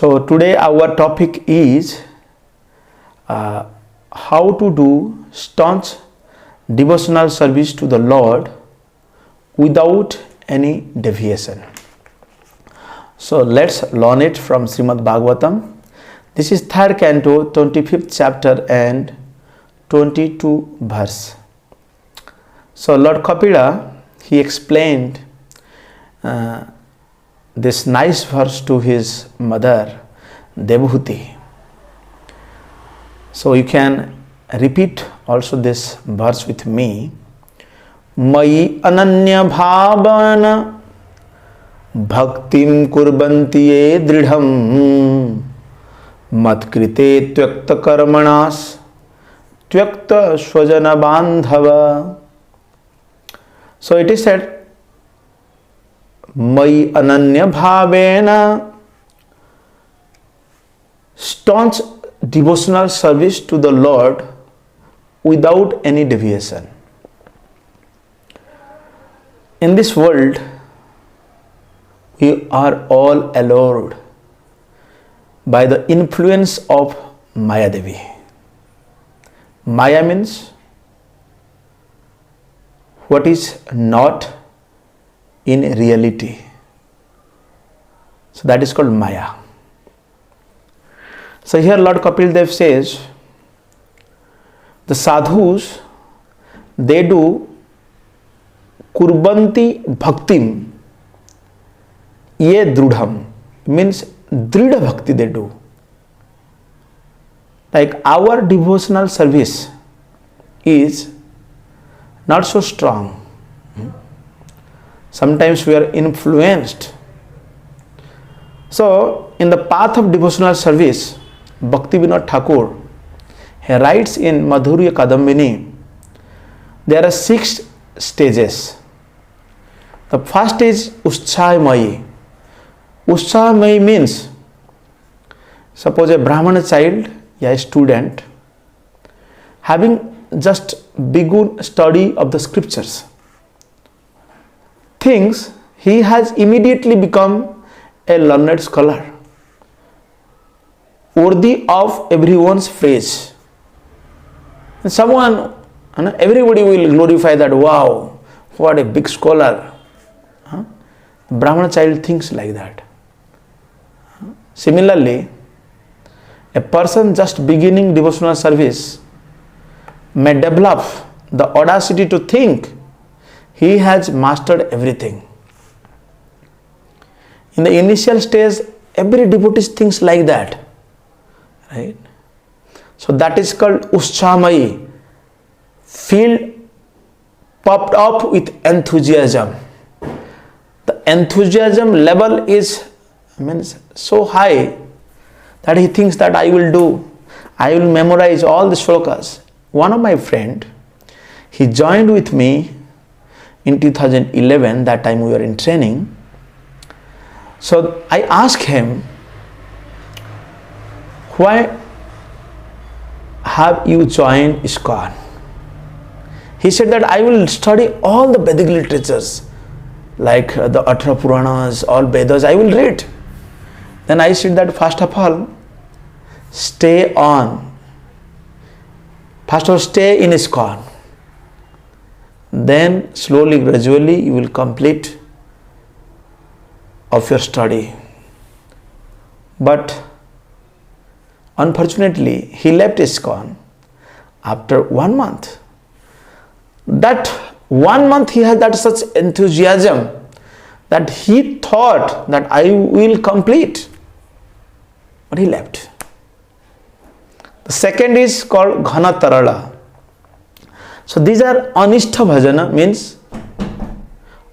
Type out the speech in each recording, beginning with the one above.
So today our topic is how to do staunch devotional service to the Lord without any deviation. So let's learn it from Srimad Bhagavatam. This is 3rd canto, 25th chapter and 22 verse. So Lord Kapila, he explained this nice verse to his mother Devahuti. So you can repeat also this verse with me. Mai ananya bhavana bhaktim kurbanti ye dridham matkrite tyakta karmanas tyakta swajana bandhava. So it is said, Mai ananya bhavena, staunch devotional service to the Lord without any deviation. In this world, we are all allured by the influence of Maya Devi. Maya means what is not in reality. So that is called Maya. So here Lord Kapil Dev says, the sadhus, they do kurbanti bhaktim ye drudham, means drida bhakti they do. Like our devotional service is not so strong. Sometimes we are influenced. So in the path of devotional service, Bhakti Vinod Thakur, he writes in Madhurya Kadambini, there are 6 stages. The first is Uschayamayi. Uschayamayi means, suppose a Brahmana child, a student, having just begun study of the scriptures, thinks he has immediately become a learned scholar, worthy of everyone's praise. And everybody will glorify that, wow, what a big scholar. Brahmana child thinks like that. Similarly, a person just beginning devotional service may develop the audacity to think he has mastered everything. In the initial stage, every devotee thinks like that, right? So that is called Uschamayi, feel popped up with enthusiasm. The enthusiasm level is so high that he thinks that I will memorize all the shlokas. One of my friend, he joined with me in 2011, that time we were in training. So I asked him, why have you joined ISKCON? He said that I will study all the Vedic literatures, like the Atra Puranas, all Vedas, I will read. Then I said that first of all, stay in ISKCON. Then slowly, gradually you will complete of your study. But unfortunately, he left ISKCON after 1 month. That 1 month he had that such enthusiasm that he thought that I will complete, but he left. The second is called Ghana Tarala. So these are Anishtha Bhajana, means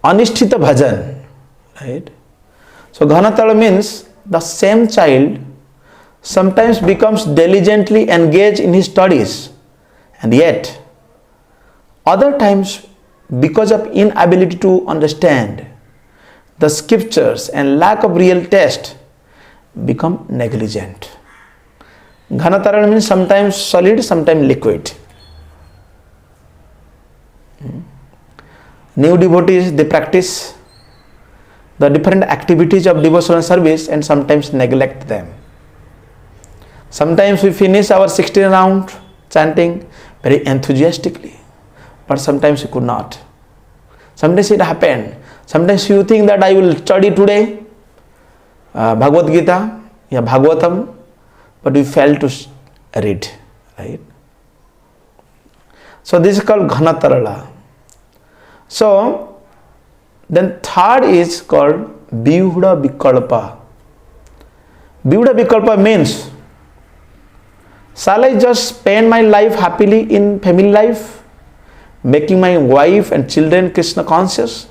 Anishtita Bhajan, right? So Ghanatala means the same child sometimes becomes diligently engaged in his studies, and yet other times, because of inability to understand the scriptures and lack of real taste, become negligent. Ghanatara means sometimes solid, sometimes liquid. New devotees, they practice the different activities of devotional service and sometimes neglect them. Sometimes we finish our 16 round chanting very enthusiastically, but sometimes we could not. Sometimes it happened. Sometimes you think that I will study today Bhagavad Gita, Bhagavatam, but we fail to read, right? So this is called Ghanatarala. So then third is called Bhula Vikalpa. Bhula Vikalpa means, shall I just spend my life happily in family life, making my wife and children Krishna conscious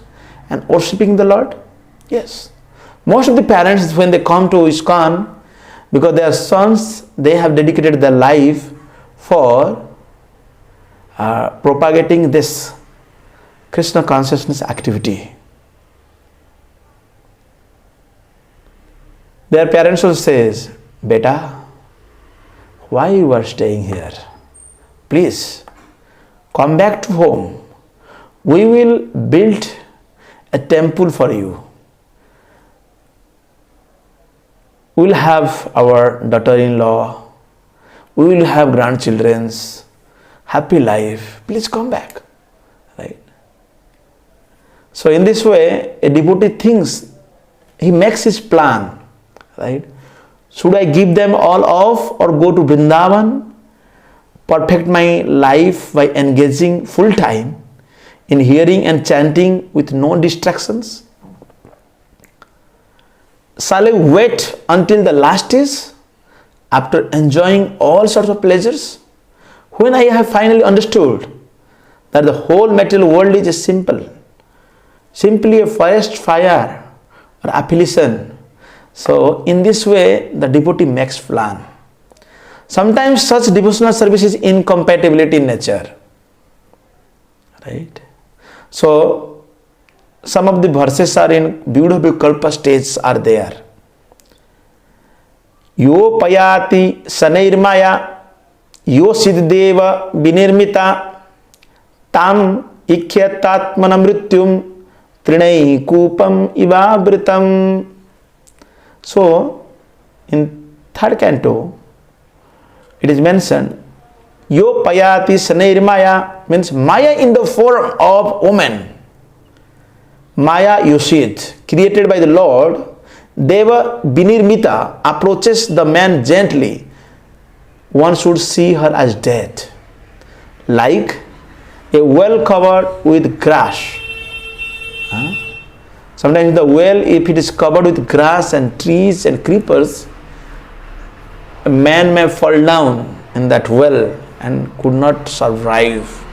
and worshipping the Lord? Yes. Most of the parents, when they come to ISKCON, because their sons, they have dedicated their life for propagating this Krishna consciousness activity. Their parents will say, Beta, why you are staying here? Please, come back to home. We will build a temple for you. We will have our daughter-in-law. We will have grandchildren. Happy life. Please come back. Right? So in this way, a devotee thinks, he makes his plan. Right? Should I give them all off or go to Vrindavan, perfect my life by engaging full time in hearing and chanting with no distractions? Shall I wait until the last stage after enjoying all sorts of pleasures? When I have finally understood that the whole material world is simply a forest fire or appellation. So in this way, the devotee makes plan. Sometimes such devotional service is incompatibility in nature. Right? So some of the verses are in Bhula Vikalpa stage are there. Yo payati sanairmaya yo siddheva vinirmita tam ikhyatatmana mrityum trinai kupam ivavritam. So in third canto it is mentioned, yo payati sanairmaya means Maya in the form of woman. Maya Yoshit, created by the Lord, Deva Binirmita approaches the man gently. One should see her as dead, like a well covered with grass. Sometimes the well, if it is covered with grass and trees and creepers, a man may fall down in that well and could not survive.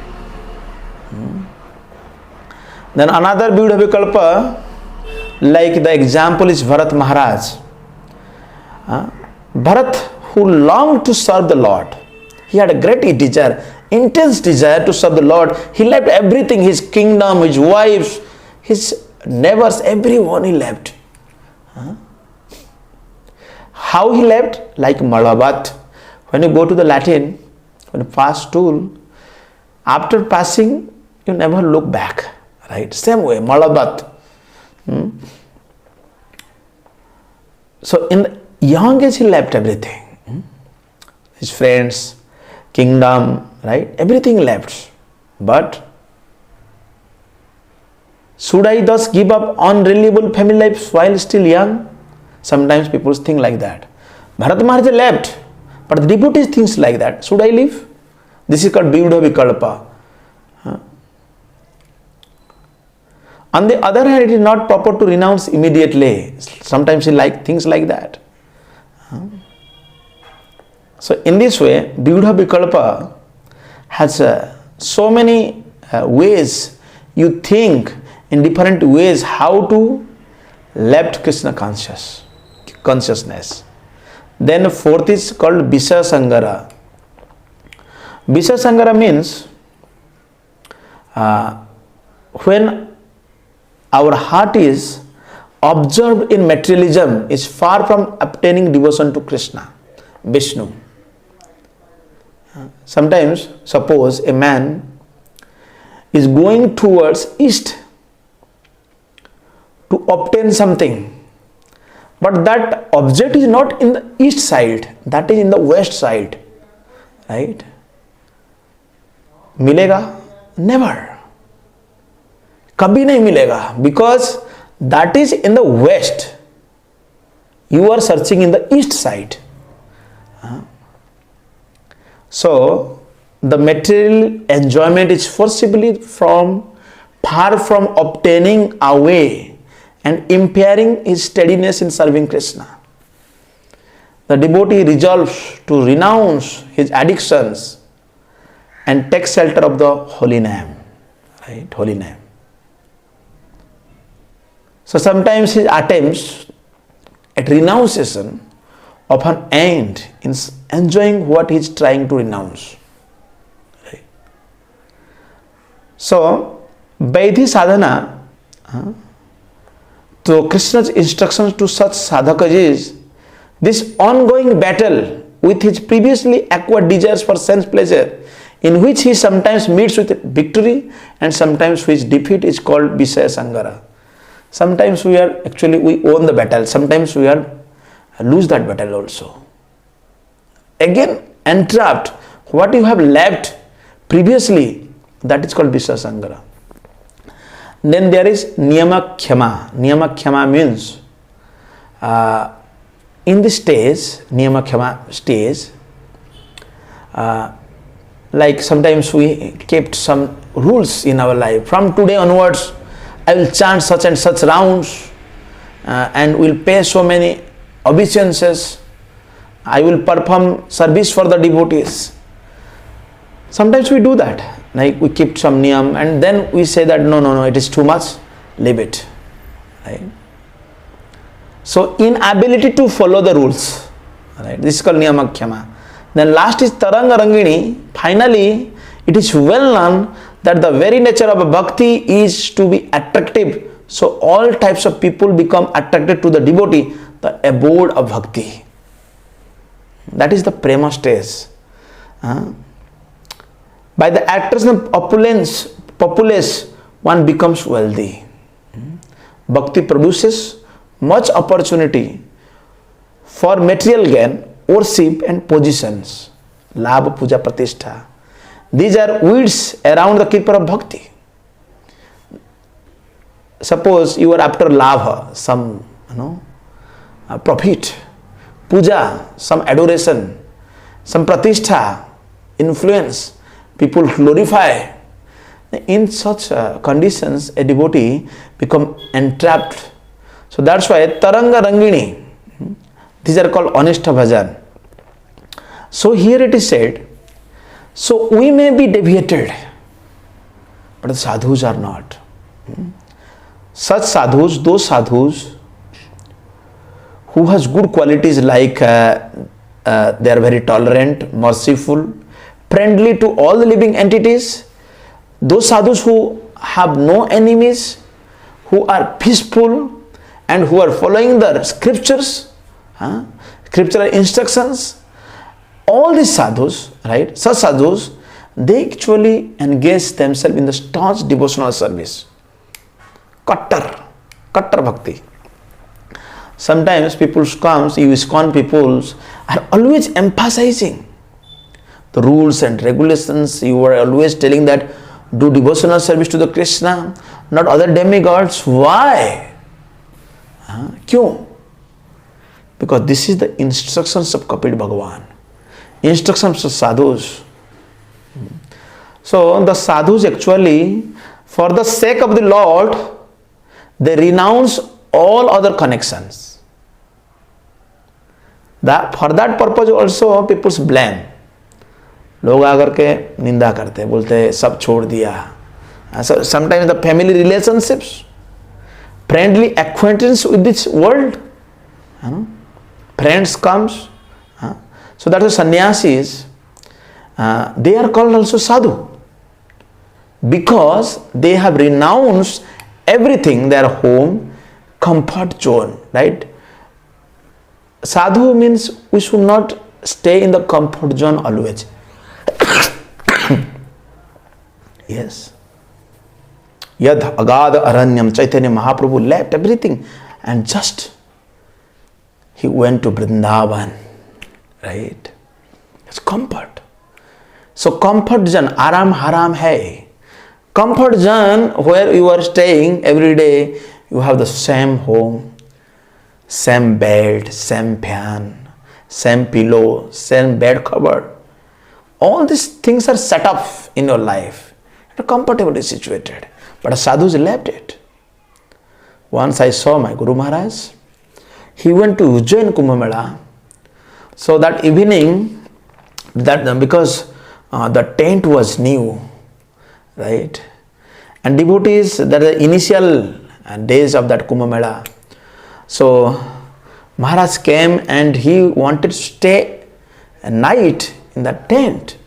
Then another Bhula Vikalpa, like the example is Vat Maharaj. Bharat, who longed to serve the Lord, he had a great desire, intense desire to serve the Lord. He left everything, his kingdom, his wives, his neighbors, everyone he left. How he left? Like Malabat. When you go to the Latin, when you pass stool, after passing, you never look back. Right? Same way, Malabat. So in the young age, he left everything. His friends, kingdom, right? Everything left. But should I thus give up unreliable family life while still young? Sometimes people think like that. Bharat Maharaj left, but the devotees think like that. Should I leave? This is called Bhula Vikalpa. On the other hand, it is not proper to renounce immediately. Sometimes he like things like that. So in this way, Bhula Vikalpa has so many ways. You think in different ways how to left Krishna consciousness. Then fourth is called Vishaya Sangara. Vishaya Sangara means when our heart is absorbed in materialism, is far from obtaining devotion to Krishna, Vishnu. Sometimes, suppose a man is going towards east to obtain something, but that object is not in the east side, that is in the west side, right? मिलेगा? Never. कभी नहीं मिलेगा, because that is in the west. You are searching in the east side. So the material enjoyment is forcibly far from obtaining away and impairing his steadiness in serving Krishna. The devotee resolves to renounce his addictions and take shelter of the holy name. Right? Holy name. So sometimes his attempts at renunciation often end in enjoying what he is trying to renounce. Right? So, Vaidhi sadhana, so Krishna's instructions to such sadhakas is this ongoing battle with his previously acquired desires for sense pleasure, in which he sometimes meets with victory and sometimes with defeat, is called Vishaya Sangara. Sometimes we own the battle, sometimes we lose that battle also. Again, entrapped, what you have left previously, that is called Vishaya Sangara. Then there is Niyama Khyama. Niyama Khyama means in this stage, Niyama Khyama stage, like sometimes we kept some rules in our life. From today onwards, I will chant such and such rounds and will pay so many obeisances. I will perform service for the devotees. Sometimes we do that. Like we keep some niyam and then we say that no, it is too much, leave it. Right? So inability to follow the rules. Right? This is called niyama khyama. Then last is taranga rangini. Finally, it is well known that the very nature of a bhakti is to be attractive. So all types of people become attracted to the devotee, the abode of bhakti. That is the prema stage. By the attraction of populace, one becomes wealthy. Bhakti produces much opportunity for material gain, worship and positions. Labha, puja, pratishtha. These are weeds around the keeper of bhakti. Suppose you are after labha, some profit, puja, some adoration, some pratishtha, influence, people glorify. In such conditions, a devotee become entrapped. So that's why taranga rangini, these are called anishta bhajan. So here it is said, so we may be deviated, but the sadhus are not. Such sadhus, those sadhus who has good qualities like they are very tolerant, merciful, friendly to all the living entities, those sadhus who have no enemies, who are peaceful and who are following the scriptures, scriptural instructions, all these sadhus, right, such sadhus, they actually engage themselves in the staunch devotional service. Kattar bhakti. Sometimes people comes, you ISKCON people are always emphasizing the rules and regulations. You are always telling that do devotional service to the Krishna, not other demigods. Why? Kyun? Because this is the instructions of Kapil Bhagavan, instructions of sadhus. So the sadhus actually, for the sake of the Lord, they renounce all other connections. For that purpose also people blame. लोग आकर के निंदा करते, बोलते सब छोड़ दिया. So sometimes the family relationships, friendly acquaintance with this world, friends comes. So that is sannyasis. They are called also sadhu because they have renounced everything, their home, comfort zone, right? Sadhu means we should not stay in the comfort zone always. Yes. Yad agad aranyam, Chaitanya Mahaprabhu left everything and just he went to Vrindavan, right? It's comfort. So comfort zone, aram haram hai. Comfort zone where you are staying every day, you have the same home, same bed, same fan, same pillow, same bed cover. All these things are set up in your life. You're comfortably situated. But sadhus left it. Once I saw my Guru Maharaj, he went to Ujjain Kumbh Mela. So that evening, because the tent was new, right? And devotees, that the initial days of that Kumbh Mela. So Maharaj came and he wanted to stay a night in that tent.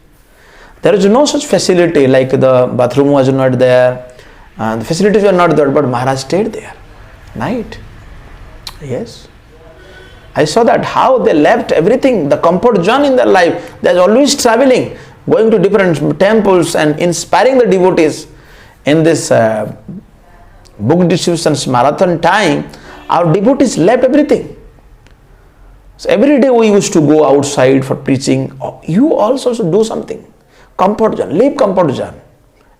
There is no such facility, like the bathroom was not there, the facilities were not there, but Maharaj stayed there night. Yes. I saw that how they left everything, the comfort zone in their life. They are always traveling, going to different temples and inspiring the devotees. In this book distributions marathon time, our devotees left everything. So every day we used to go outside for preaching. You also should do something. Comfort zone, leave comfort zone,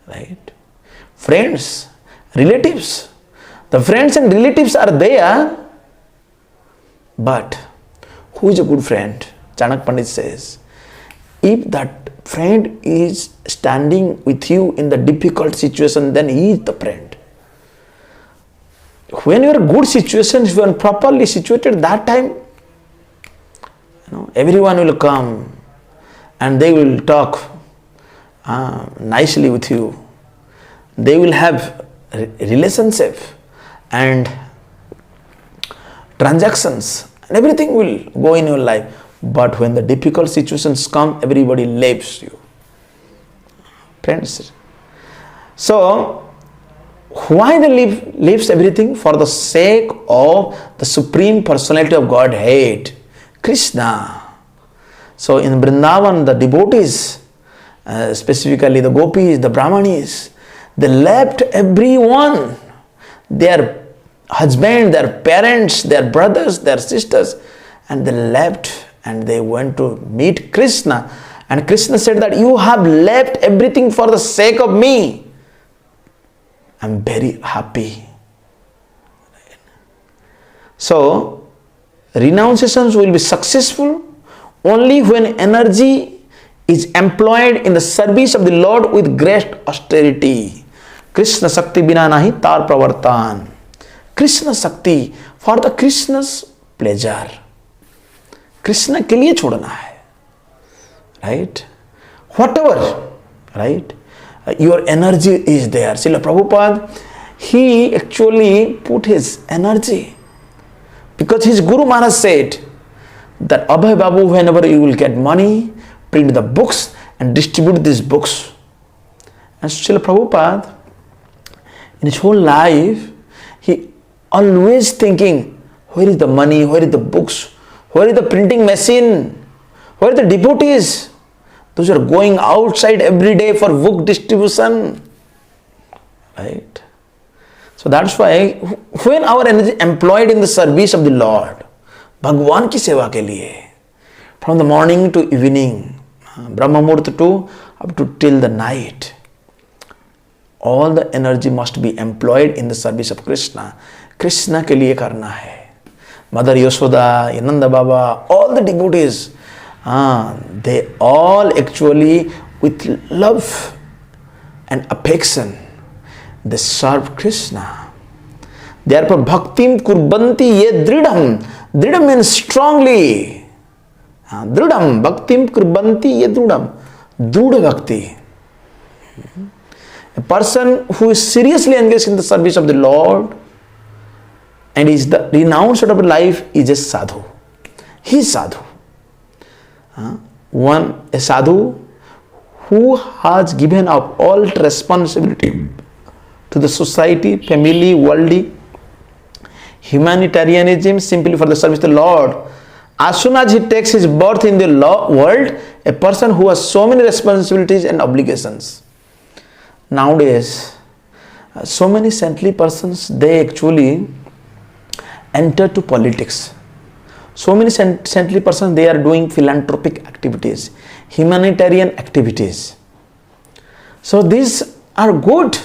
right? Friends, relatives. The friends and relatives are there, but who is a good friend? Chanak Pandit says, if that friend is standing with you in the difficult situation, then he is the friend. When you are in good situations, when properly situated, that time, everyone will come and they will talk nicely with you. They will have relationship and transactions, and everything will go in your life. But when the difficult situations come, everybody leaves you. Friends. So, why they leaves everything? For the sake of the Supreme Personality of Godhead, Krishna. So in Vrindavan, the devotees, specifically the gopis, the brahmanis, they left everyone, their husband, their parents, their brothers, their sisters, and they left and they went to meet Krishna. And Krishna said that you have left everything for the sake of me. I'm very happy. So, renunciations will be successful only when energy is employed in the service of the Lord with great austerity. Krishna Shakti bina nahi tar pravartan. Krishna Shakti for the Krishna's pleasure. Krishna के लिए छोड़ना है, right? Whatever, right? Your energy is there. Srila Prabhupada, he actually put his energy because his Guru Maharaj said that Abhay Babu, whenever you will get money, print the books and distribute these books. And Srila Prabhupada, in his whole life, he always thinking, where is the money, where is the books, where is the printing machine, where are the devotees? Those are going outside every day for book distribution, right? So that's why when our energy employed in the service of the Lord, Bhagwan ki seva ke liye, from the morning to evening, Brahma Muhurta to up to till the night, all the energy must be employed in the service of Krishna. Krishna ke liye karna hai. Mother Yashoda, Nanda Baba, all the devotees, they all actually with love and affection, they serve Krishna. Therefore, bhaktim kurbanti ye dridham. Dridham means strongly. Dridham, bhaktim kurbanti ye dridham. Drudha bhakti. A person who is seriously engaged in the service of the Lord and is the renounced of life is a sadhu. He is sadhu. A sadhu who has given up all responsibility to the society, family, worldly, humanitarianism simply for the service of the Lord. As soon as he takes his birth in the world, a person who has so many responsibilities and obligations. Nowadays, so many saintly persons, they actually enter to politics. So many saintly persons, they are doing philanthropic activities, humanitarian activities. So these are good.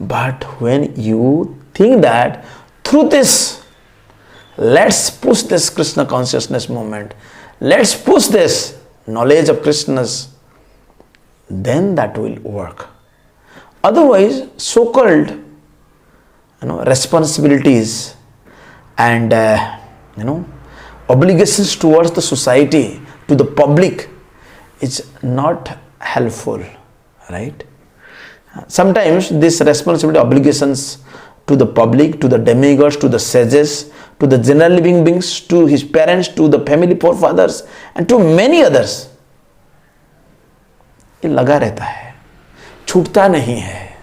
But when you think that through this, let's push this Krishna consciousness movement, let's push this knowledge of Krishna's, then that will work. Otherwise, so-called responsibilities and obligations towards the society, to the public, is not helpful, right? Sometimes these responsibility, obligations to the public, to the demigods, to the sages, to the general living beings, to his parents, to the family forefathers, and to many others, ये लगा रहता है, छूटता नहीं है.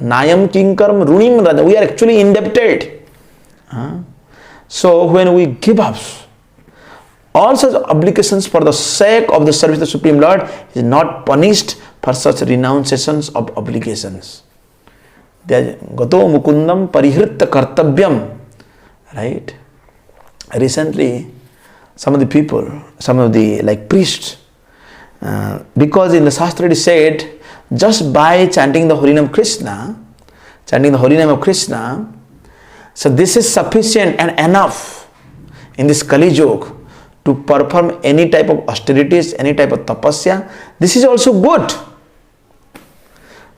Nayam kinkaram runim radha. We are actually indebted. So when we give up all such obligations for the sake of the service of the Supreme Lord, he is not punished for such renunciations of obligations. Gato mukundam parihritta kartavyam. Right? Recently, some of the people, some of the priests, because in the Shastra it is said, just by chanting the holy name of Krishna, so this is sufficient and enough in this Kali Yuga to perform any type of austerities, any type of tapasya. This is also good.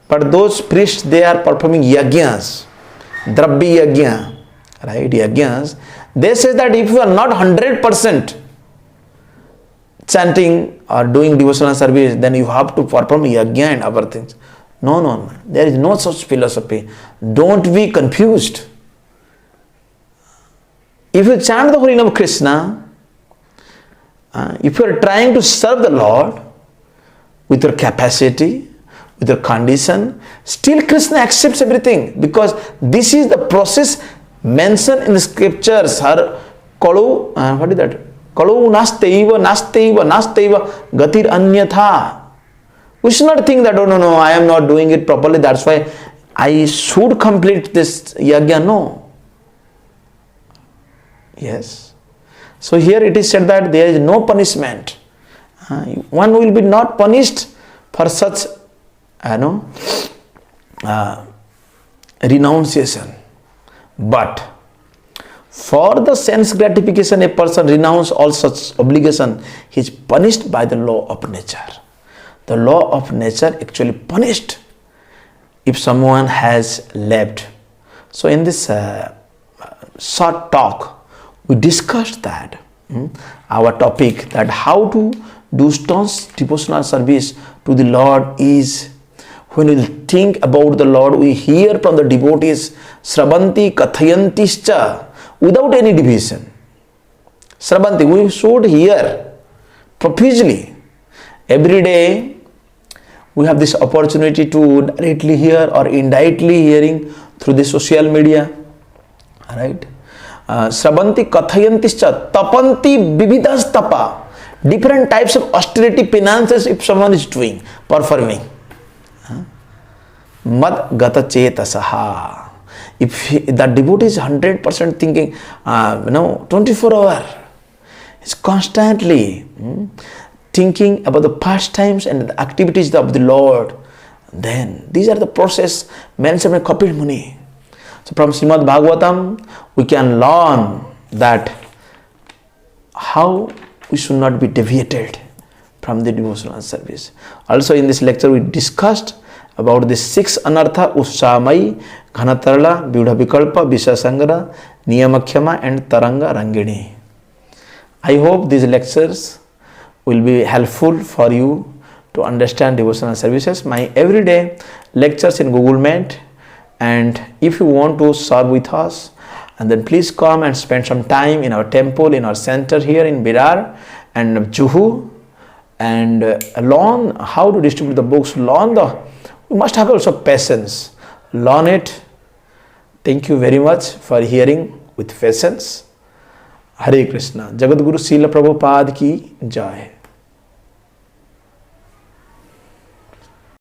But those priests, they are performing yajnas, dravya yajna, right? Yajnas. They say that if you are not 100% chanting or doing devotional service, then you have to perform yajna and other things. No. There is no such philosophy. Don't be confused. If you chant the holy name of Krishna, if you are trying to serve the Lord with your capacity, with your condition, still Krishna accepts everything, because this is the process mentioned in the scriptures. What is that? Kalu nasteiva gatir anyatha. We should not think that, oh no, I am not doing it properly, that's why I should complete this yajna. No. Yes. So here it is said that there is no punishment. One will be not punished for such renunciation. But for the sense gratification, a person renounce all such obligation, he is punished by the law of nature. The law of nature actually punished if someone has left. So in this short talk, we discussed that our topic, that how to do staunch devotional service to the Lord is, when we think about the Lord, we hear from the devotees, Sravanti Kathayantischa, without any deviation. Sravanti, we should hear profusely. Every day we have this opportunity to directly hear or indirectly hearing through the social media. Right? Sravanti Kathayantischa, Tapanti Vividas Tapa. Different types of austerity penances if someone is doing, performing. Mad gata chetasaha. If the devotee is 100% thinking, 24 hours, is constantly thinking about the pastimes and the activities of the Lord, then these are the process mentioned by Kapil Muni. So from Srimad Bhagavatam, we can learn that how we should not be deviated from the devotional service. Also in this lecture, we discussed about the 6 anartha: Ussamai, Ghanatarla, Vyudha Vikalpa, Visasangara, Niyamakhyama, and Taranga Rangini. I hope these lectures will be helpful for you to understand devotional services. My everyday lectures in Google Meet, and if you want to serve with us, and then please come and spend some time in our temple, in our center here in Virar and Juhu, and learn how to distribute the books, you must have also patience, learn it. Thank you very much for hearing with patience. Hare Krishna. Jagadguru Srila Prabhupada ki Jai.